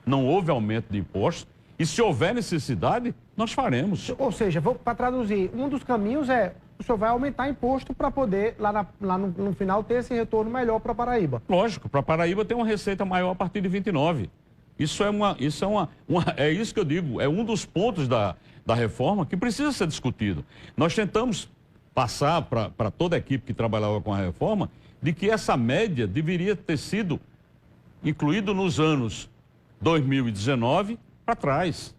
não houve aumento de impostos, e se houver necessidade, nós faremos. Ou seja, para traduzir, um dos caminhos é o senhor vai aumentar imposto para poder, lá no final, ter esse retorno melhor para a Paraíba. Lógico, para a Paraíba ter uma receita maior a partir de 29. É isso que eu digo, é um dos pontos da reforma que precisa ser discutido. Nós tentamos passar para toda a equipe que trabalhava com a reforma de que essa média deveria ter sido incluído nos anos 2019 para trás,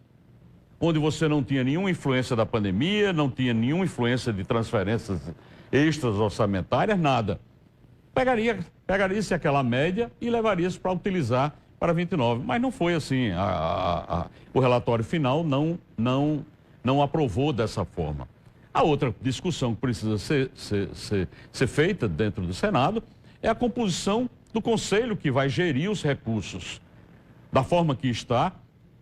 onde você não tinha nenhuma influência da pandemia, não tinha nenhuma influência de transferências extras orçamentárias, nada. Pegaria-se aquela média e levaria-se para utilizar para 29, mas não foi assim. O relatório final não aprovou dessa forma. A outra discussão que precisa ser feita dentro do Senado é a composição do conselho que vai gerir os recursos. Da forma que está,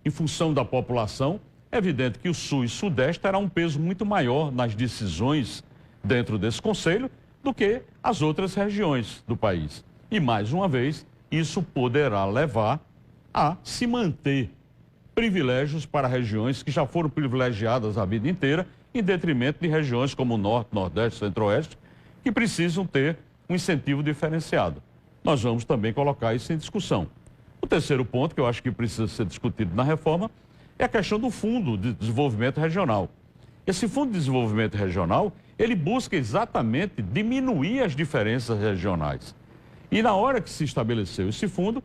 em função da população, é evidente que o Sul e Sudeste terá um peso muito maior nas decisões dentro desse conselho do que as outras regiões do país. E, mais uma vez, isso poderá levar a se manter privilégios para regiões que já foram privilegiadas a vida inteira, em detrimento de regiões como o Norte, Nordeste, Centro-Oeste, que precisam ter um incentivo diferenciado. Nós vamos também colocar isso em discussão. O terceiro ponto que eu acho que precisa ser discutido na reforma é a questão do Fundo de Desenvolvimento Regional. Esse Fundo de Desenvolvimento Regional, ele busca exatamente diminuir as diferenças regionais. E na hora que se estabeleceu esse fundo,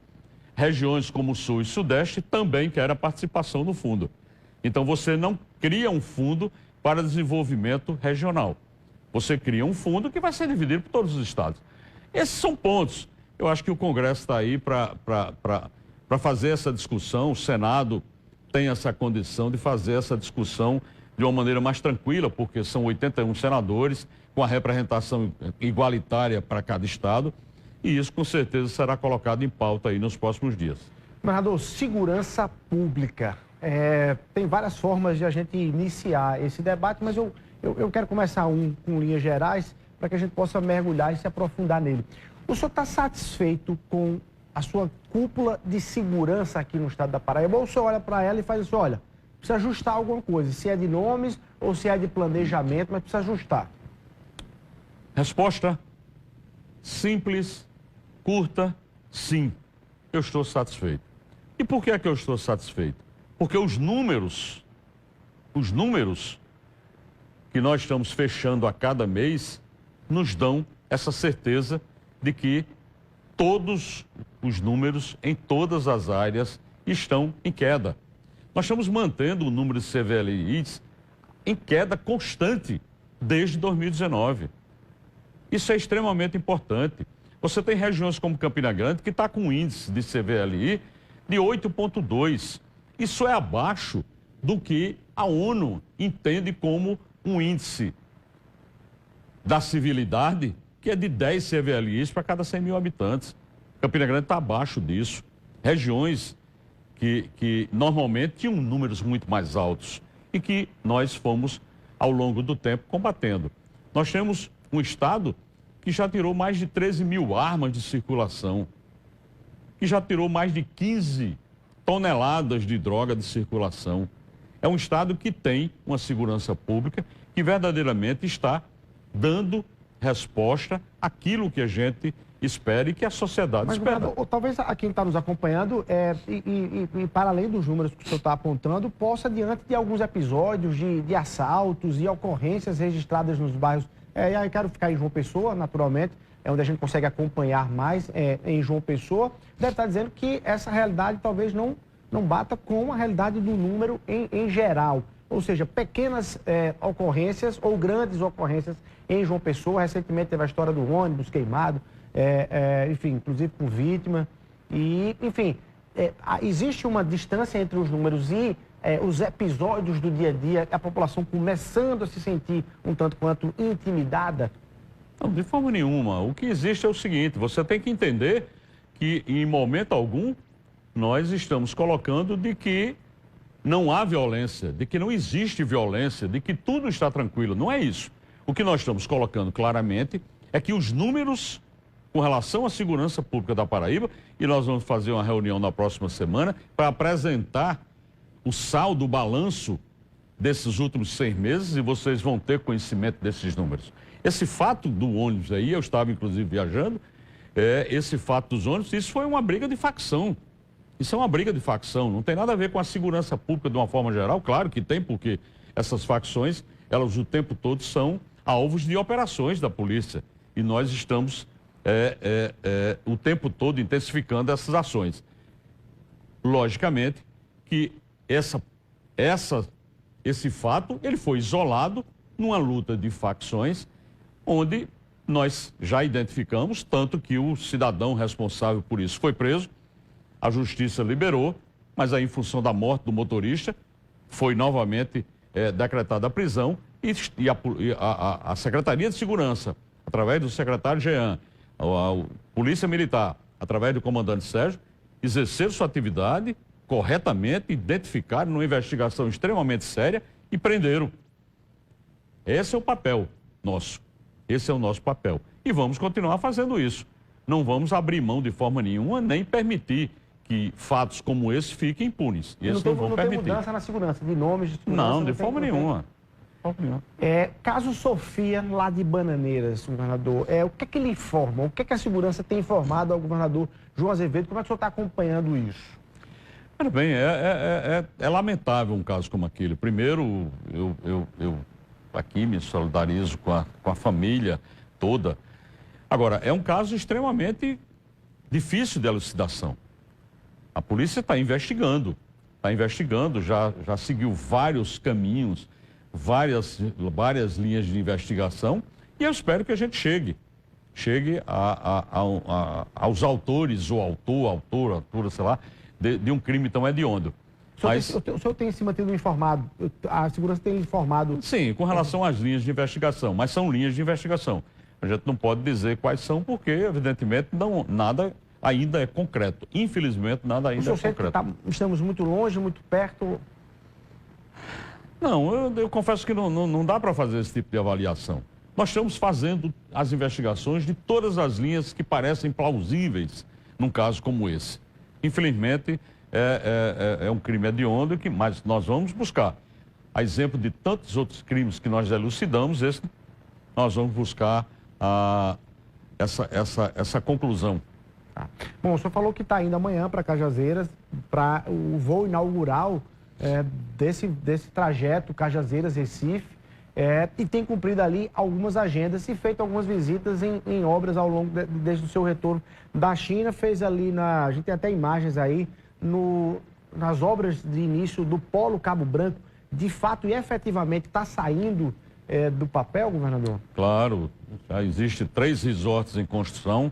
regiões como o Sul e Sudeste também querem a participação no fundo. Então você não cria um fundo para desenvolvimento regional. Você cria um fundo que vai ser dividido por todos os estados. Esses são pontos. Eu acho que o Congresso está aí para fazer essa discussão. O Senado tem essa condição de fazer essa discussão de uma maneira mais tranquila, porque são 81 senadores com a representação igualitária para cada estado. E isso, com certeza, será colocado em pauta aí nos próximos dias. Governador, segurança pública. Tem várias formas de a gente iniciar esse debate, mas eu quero começar com linhas gerais para que a gente possa mergulhar e se aprofundar nele. O senhor está satisfeito com a sua cúpula de segurança aqui no estado da Paraíba? Ou o senhor olha para ela e faz assim, olha, precisa ajustar alguma coisa, se é de nomes ou se é de planejamento, mas precisa ajustar? Resposta: simples, curta, sim, eu estou satisfeito. E por que é que eu estou satisfeito? Porque os números que nós estamos fechando a cada mês nos dão essa certeza de que todos os números em todas as áreas estão em queda. Nós estamos mantendo o número de CVLIs em queda constante desde 2019. Isso é extremamente importante. Você tem regiões como Campina Grande que está com um índice de CVLI de 8,2. Isso é abaixo do que a ONU entende como um índice da civilidade, que é de 10 CVLIs para cada 100 mil habitantes. Campina Grande está abaixo disso. Regiões que normalmente tinham números muito mais altos e que nós fomos, ao longo do tempo, combatendo. Nós temos um estado que já tirou mais de 13 mil armas de circulação, que já tirou mais de 15 toneladas de droga de circulação. É um estado que tem uma segurança pública que verdadeiramente está dando resposta àquilo que a gente espera e que a sociedade espera. Governador, talvez a quem está nos acompanhando, e para além dos números que o senhor está apontando, possa, diante de alguns episódios de assaltos e ocorrências registradas nos bairros, eu quero ficar em João Pessoa, naturalmente, é onde a gente consegue acompanhar mais em João Pessoa, deve estar dizendo que essa realidade talvez não bata com a realidade do número em geral. Ou seja, pequenas ocorrências ou grandes ocorrências em João Pessoa. Recentemente teve a história do ônibus queimado, enfim, inclusive com vítima. E, enfim, existe uma distância entre os números e os episódios do dia a dia, a população começando a se sentir um tanto quanto intimidada? Não, de forma nenhuma. O que existe é o seguinte, você tem que entender que em momento algum nós estamos colocando de que não há violência, de que não existe violência, de que tudo está tranquilo. Não é isso. O que nós estamos colocando claramente é que os números com relação à segurança pública da Paraíba, e nós vamos fazer uma reunião na próxima semana para apresentar o saldo, o balanço desses últimos 6 meses, e vocês vão ter conhecimento desses números. Esse fato do ônibus aí, eu estava inclusive viajando, esse fato dos ônibus, isso foi uma briga de facção. Isso é uma briga de facção, não tem nada a ver com a segurança pública de uma forma geral. Claro que tem, porque essas facções, elas o tempo todo são alvos de operações da polícia. E nós estamos o tempo todo intensificando essas ações. Logicamente que esse fato, ele foi isolado numa luta de facções, onde nós já identificamos, tanto que o cidadão responsável por isso foi preso, a justiça liberou, mas aí em função da morte do motorista, foi novamente decretada a prisão e a Secretaria de Segurança, através do secretário Jean, a Polícia Militar, através do comandante Sérgio, exerceram sua atividade corretamente, identificaram numa investigação extremamente séria e prenderam. Esse é o papel nosso. Esse é o nosso papel. E vamos continuar fazendo isso. Não vamos abrir mão de forma nenhuma, nem permitir que fatos como esse fiquem impunes. Não tem mudança na segurança, de nomes de segurança? Não, de forma nenhuma. Caso Sofia, lá de Bananeiras, governador, o que é que ele informa? O que é que a segurança tem informado ao governador João Azevedo? Como é que o senhor está acompanhando isso? Olha bem, é lamentável um caso como aquele. Primeiro, eu aqui me solidarizo com a família toda. Agora, é um caso extremamente difícil de elucidação. A polícia está investigando, já seguiu vários caminhos, várias linhas de investigação, e eu espero que a gente chegue aos autores, ou autora, sei lá, de um crime tão hediondo. O senhor tem se mantido informado, a segurança tem informado... Sim, com relação às linhas de investigação, mas são linhas de investigação. A gente não pode dizer quais são, porque, evidentemente, nada ainda é concreto. Infelizmente, nada ainda é concreto. Estamos muito longe, muito perto? Não, eu confesso que não dá para fazer esse tipo de avaliação. Nós estamos fazendo as investigações de todas as linhas que parecem plausíveis num caso como esse. Infelizmente, é um crime hediondo, mas nós vamos buscar. A exemplo de tantos outros crimes que nós elucidamos, nós vamos buscar essa conclusão. Tá. Bom, o senhor falou que está indo amanhã para Cajazeiras para o voo inaugural desse trajeto Cajazeiras-Recife e tem cumprido ali algumas agendas e feito algumas visitas em obras ao longo desde o seu retorno da China. Fez ali, a gente tem até imagens aí, nas obras de início do Polo Cabo Branco. De fato e efetivamente está saindo do papel, governador? Claro, já existe 3 resorts em construção.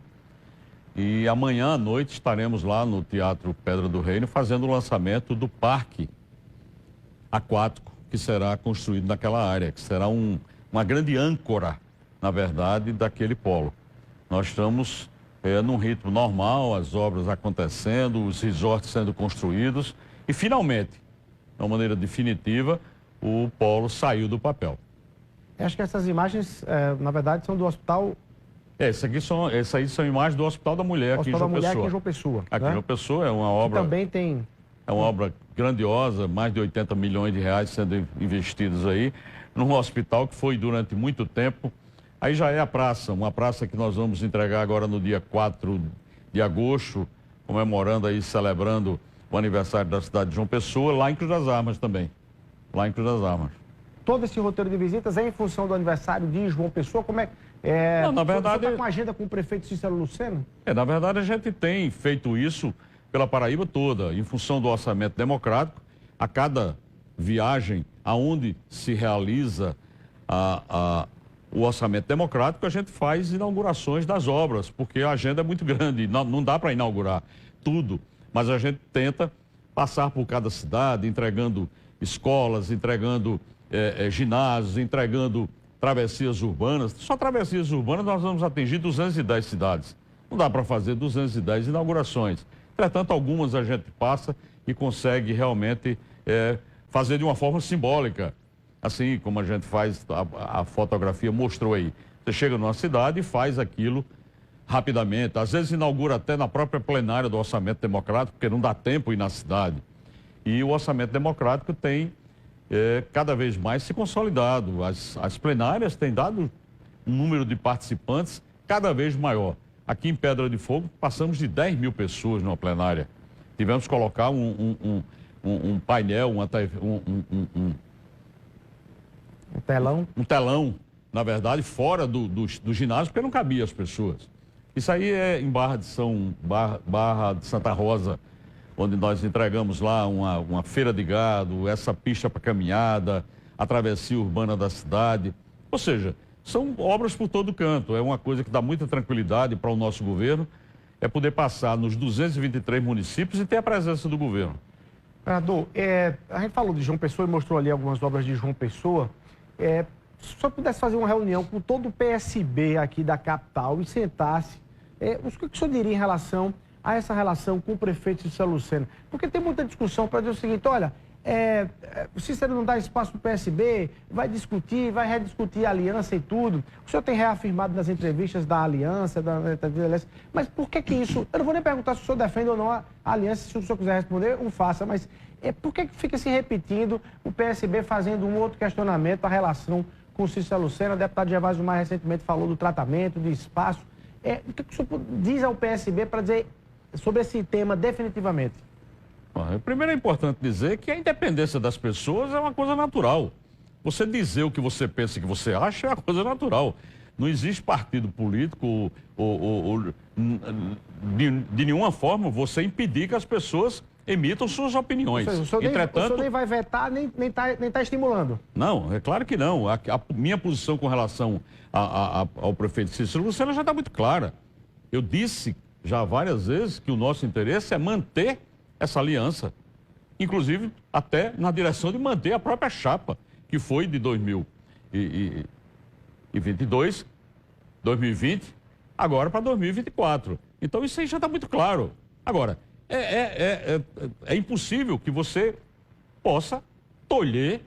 E amanhã à noite estaremos lá no Teatro Pedra do Reino fazendo o lançamento do parque aquático que será construído naquela área, que será uma grande âncora, na verdade, daquele polo. Nós estamos num ritmo normal, as obras acontecendo, os resorts sendo construídos e finalmente, de uma maneira definitiva, o polo saiu do papel. Acho que essas imagens, na verdade, são do hospital... Essas aí são imagens do Hospital da Mulher, aqui em João Pessoa. Aqui em João Pessoa. Aqui em João Pessoa é uma obra... Que também tem... É uma obra grandiosa, mais de 80 milhões de reais sendo investidos aí, num hospital que foi durante muito tempo. Aí já é a praça, uma praça que nós vamos entregar agora no dia 4 de agosto, comemorando aí, celebrando o aniversário da cidade de João Pessoa, lá em Cruz das Armas também. Lá em Cruz das Armas. Todo esse roteiro de visitas é em função do aniversário de João Pessoa? Como é? Não, na verdade... Você está com agenda com o prefeito Cícero Lucena? Na verdade, a gente tem feito isso pela Paraíba toda, em função do orçamento democrático. A cada viagem aonde se realiza o orçamento democrático, a gente faz inaugurações das obras, porque a agenda é muito grande, não dá para inaugurar tudo, mas a gente tenta passar por cada cidade, entregando escolas, entregando ginásios, entregando travessias urbanas. Só travessias urbanas nós vamos atingir 210 cidades. Não dá para fazer 210 inaugurações. Entretanto, algumas a gente passa e consegue realmente fazer de uma forma simbólica. Assim como a gente faz, a fotografia mostrou aí. Você chega numa cidade e faz aquilo rapidamente. Às vezes inaugura até na própria plenária do orçamento democrático, porque não dá tempo ir na cidade. E o orçamento democrático tem cada vez mais se consolidado. As plenárias têm dado um número de participantes cada vez maior. Aqui em Pedra de Fogo, passamos de 10 mil pessoas numa plenária. Tivemos que colocar um painel, um telão? Um telão, na verdade, fora do ginásio, porque não cabia as pessoas. Isso aí é em Barra de Santa Rosa, onde nós entregamos lá uma feira de gado, essa pista para caminhada, a travessia urbana da cidade. Ou seja, são obras por todo canto. É uma coisa que dá muita tranquilidade para o nosso governo, é poder passar nos 223 municípios e ter a presença do governo. Governador, a gente falou de João Pessoa e mostrou ali algumas obras de João Pessoa. Se o senhor pudesse fazer uma reunião com todo o PSB aqui da capital e sentasse, o que o senhor diria em relação a essa relação com o prefeito Cícero Lucena? Porque tem muita discussão para dizer o seguinte, olha, o Cícero não dá espaço para o PSB, vai discutir, vai rediscutir a aliança e tudo. O senhor tem reafirmado nas entrevistas da aliança, mas por que isso? Eu não vou nem perguntar se o senhor defende ou não a aliança, se o senhor quiser responder, o faça, mas por que fica se repetindo o PSB fazendo um outro questionamento, a relação com o Cícero Lucena? O deputado Gervásio mais recentemente falou do tratamento, do espaço. O que o senhor diz ao PSB para dizer sobre esse tema definitivamente? Primeiro é importante dizer que a independência das pessoas é uma coisa natural. Você dizer o que você pensa e que você acha é uma coisa natural. Não existe partido político de nenhuma forma você impedir que as pessoas emitam suas opiniões. Ou seja, o senhor nem vai vetar, nem tá estimulando. Não, é claro que não. A minha posição com relação ao prefeito Cícero Lucena já está muito clara. Eu disse já várias vezes que o nosso interesse é manter essa aliança, inclusive até na direção de manter a própria chapa, que foi de 2022, 2020, agora para 2024. Então isso aí já está muito claro. Agora, é impossível que você possa tolher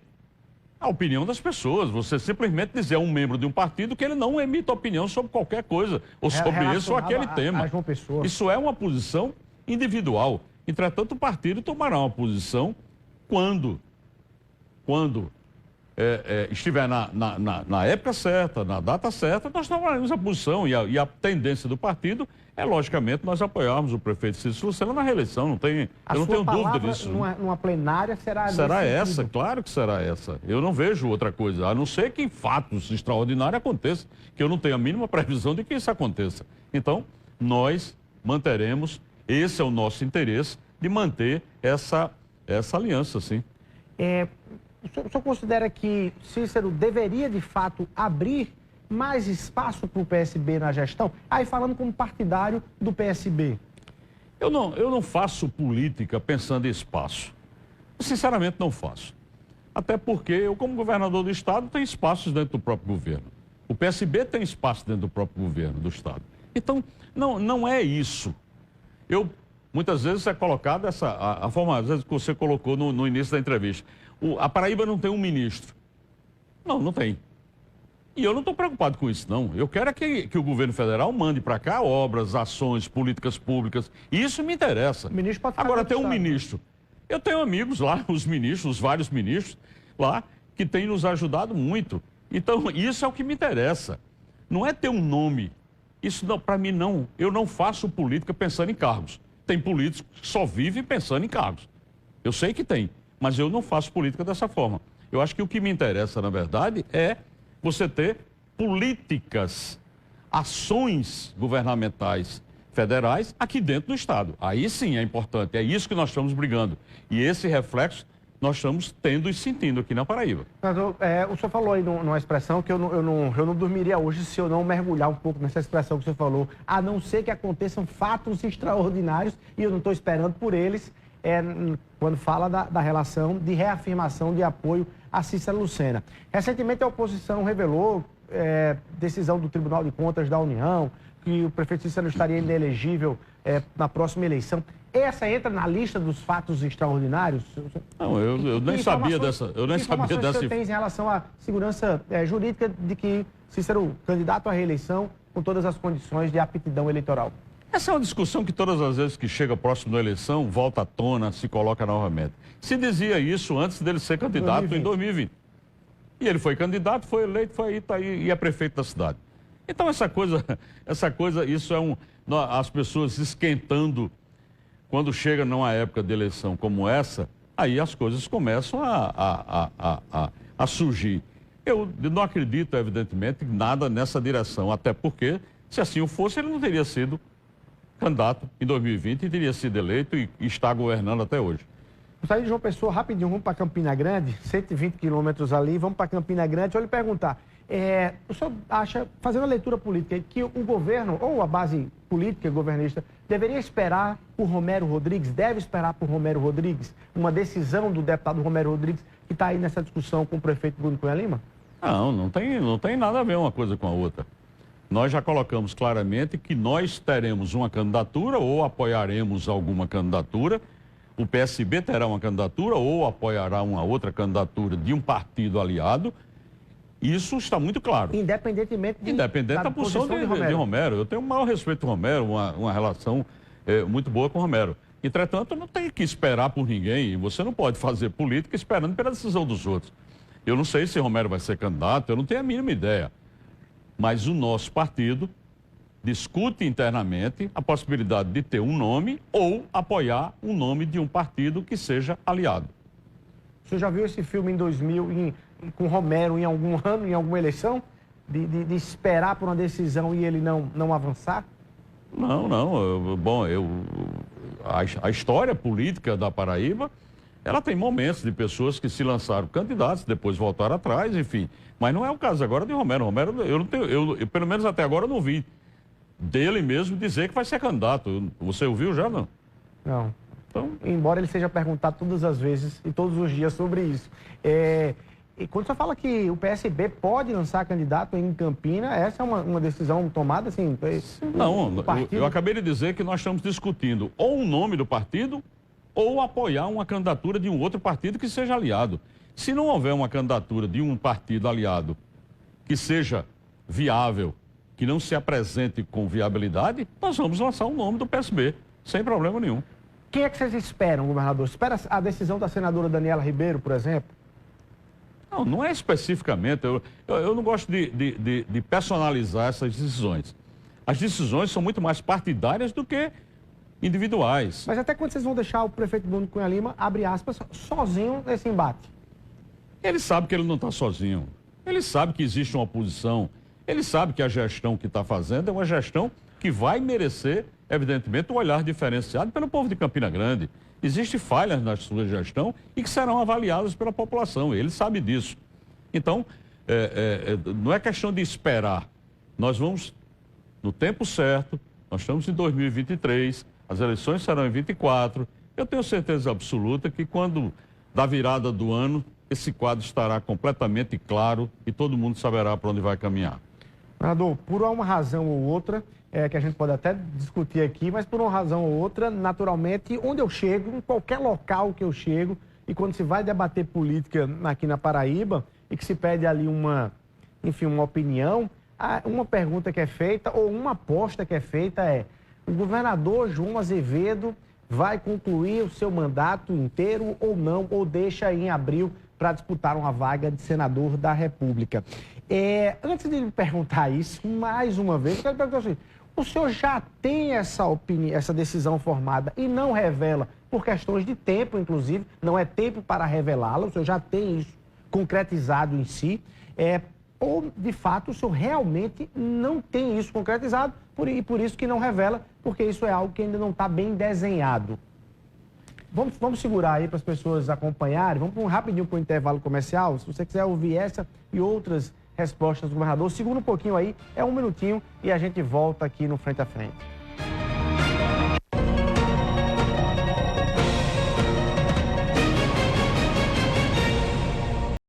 a opinião das pessoas. Você simplesmente dizer a um membro de um partido que ele não emita opinião sobre qualquer coisa, ou sobre esse ou aquele tema. Isso é uma posição individual. Entretanto, o partido tomará uma posição quando estiver na época certa, na data certa, nós tomaremos a posição e a tendência do partido é, logicamente, nós apoiarmos o prefeito Cícero Lucena na reeleição. Eu não tenho dúvida disso. Numa plenária será essa, claro que será essa. Eu não vejo outra coisa, a não ser que fatos extraordinários aconteçam, que eu não tenho a mínima previsão de que isso aconteça. Então, nós manteremos, esse é o nosso interesse, de manter essa aliança, sim. O senhor considera que Cícero deveria, de fato, abrir mais espaço para o PSB na gestão? Aí falando como partidário do PSB. Eu não faço política pensando em espaço. Sinceramente, não faço. Até porque eu, como governador do Estado, tenho espaços dentro do próprio governo. O PSB tem espaço dentro do próprio governo do Estado. Então, não é isso. Muitas vezes é colocada a forma, às vezes, que você colocou no início da entrevista. A Paraíba não tem um ministro. Não tem. E eu não estou preocupado com isso, não. Eu quero que o governo federal mande para cá obras, ações, políticas públicas. Isso me interessa. Agora, tem um ministro. Eu tenho amigos lá, os vários ministros lá, que têm nos ajudado muito. Então, isso é o que me interessa. Não é ter um nome. Isso, para mim, não. Eu não faço política pensando em cargos. Tem políticos que só vivem pensando em cargos. Eu sei que tem, mas eu não faço política dessa forma. Eu acho que o que me interessa, na verdade, é você ter políticas, ações governamentais federais aqui dentro do Estado. Aí sim é importante, é isso que nós estamos brigando. E esse reflexo nós estamos tendo e sentindo aqui na Paraíba. O senhor falou aí numa expressão que eu não dormiria hoje se eu não mergulhar um pouco nessa expressão que o senhor falou, a não ser que aconteçam fatos extraordinários, e eu não estou esperando por eles, quando fala da relação de reafirmação de apoio a Cícero Lucena. Recentemente a oposição revelou decisão do Tribunal de Contas da União, que o prefeito Cícero estaria inelegível na próxima eleição. Essa entra na lista dos fatos extraordinários? Não, eu nem sabia dessa. Eu nem sabia dessa. Você tem em relação à segurança jurídica de que Cícero candidato à reeleição com todas as condições de aptidão eleitoral? Essa é uma discussão que todas as vezes que chega próximo da eleição, volta à tona, se coloca novamente. Se dizia isso antes dele ser candidato em 2020. E ele foi candidato, foi eleito, tá aí e é prefeito da cidade. Então essa coisa, isso é as pessoas esquentando. Quando chega numa época de eleição como essa, aí as coisas começam a surgir. Eu não acredito, evidentemente, nada nessa direção, até porque, se assim o fosse, ele não teria sido candidato em 2020 e teria sido eleito e está governando até hoje. Saí de João Pessoa rapidinho, vamos para Campina Grande, 120 quilômetros ali, vamos para Campina Grande. Deixa eu lhe perguntar, o senhor acha, fazendo a leitura política, que o governo, ou a base política governista, deveria esperar por Romero Rodrigues, deve esperar por Romero Rodrigues, uma decisão do deputado Romero Rodrigues, que está aí nessa discussão com o prefeito Bruno Cunha Lima? Não tem nada a ver uma coisa com a outra. Nós já colocamos claramente que nós teremos uma candidatura ou apoiaremos alguma candidatura. O PSB terá uma candidatura ou apoiará uma outra candidatura de um partido aliado. Isso está muito claro. Independente da posição de Romero. Eu tenho o maior respeito por Romero, uma relação muito boa com o Romero. Entretanto, não tem que esperar por ninguém. Você não pode fazer política esperando pela decisão dos outros. Eu não sei se Romero vai ser candidato, eu não tenho a mínima ideia. Mas o nosso partido discute internamente a possibilidade de ter um nome ou apoiar um nome de um partido que seja aliado. O senhor já viu esse filme em 2000, com Romero, em algum ano, em alguma eleição? De esperar por uma decisão e ele não avançar? Não. A história política da Paraíba, ela tem momentos de pessoas que se lançaram candidatos, depois voltaram atrás, enfim. Mas não é o caso agora de Romero. Romero, eu pelo menos até agora, não vi dele mesmo dizer que vai ser candidato. Você ouviu já, não? Não. Então, embora ele seja perguntado todas as vezes e todos os dias sobre isso. E quando você fala que o PSB pode lançar candidato em Campina, essa é uma decisão tomada, assim? Não, eu acabei de dizer que nós estamos discutindo ou o nome do partido ou apoiar uma candidatura de um outro partido que seja aliado. Se não houver uma candidatura de um partido aliado que seja viável, que não se apresente com viabilidade, nós vamos lançar o nome do PSB, sem problema nenhum. Quem é que vocês esperam, governador? Espera a decisão da senadora Daniela Ribeiro, por exemplo? Não, não é especificamente. Eu não gosto de personalizar essas decisões. As decisões são muito mais partidárias do que individuais. Mas até quando vocês vão deixar o prefeito Bruno Cunha Lima, abre aspas, sozinho nesse embate? Ele sabe que ele não está sozinho. Ele sabe que existe uma oposição. Ele sabe que a gestão que está fazendo é uma gestão que vai merecer, evidentemente, um olhar diferenciado pelo povo de Campina Grande. Existem falhas na sua gestão e que serão avaliadas pela população. Ele sabe disso. Então, não é questão de esperar. Nós vamos, no tempo certo, nós estamos em 2023, as eleições serão em 24. Eu tenho certeza absoluta que quando da virada do ano, esse quadro estará completamente claro e todo mundo saberá para onde vai caminhar. Governador, por uma razão ou outra, que a gente pode até discutir aqui, mas por uma razão ou outra, naturalmente, onde eu chego, em qualquer local que eu chego, e quando se vai debater política aqui na Paraíba, e que se pede ali uma opinião, uma pergunta que é feita, ou uma aposta que é feita o governador João Azevedo vai concluir o seu mandato inteiro ou não, ou deixa em abril para disputar uma vaga de senador da República. Antes de lhe perguntar isso, mais uma vez, eu quero perguntar assim, o senhor já tem essa opinião, essa decisão formada e não revela, por questões de tempo, inclusive, não é tempo para revelá-la, o senhor já tem isso concretizado em si, ou, de fato, o senhor realmente não tem isso concretizado, e por isso que não revela, porque isso é algo que ainda não está bem desenhado. Vamos segurar aí para as pessoas acompanharem, vamos rapidinho para o intervalo comercial, se você quiser ouvir essa e outras respostas do governador, segura um pouquinho aí, 1 minutinho e a gente volta aqui no Frente a Frente.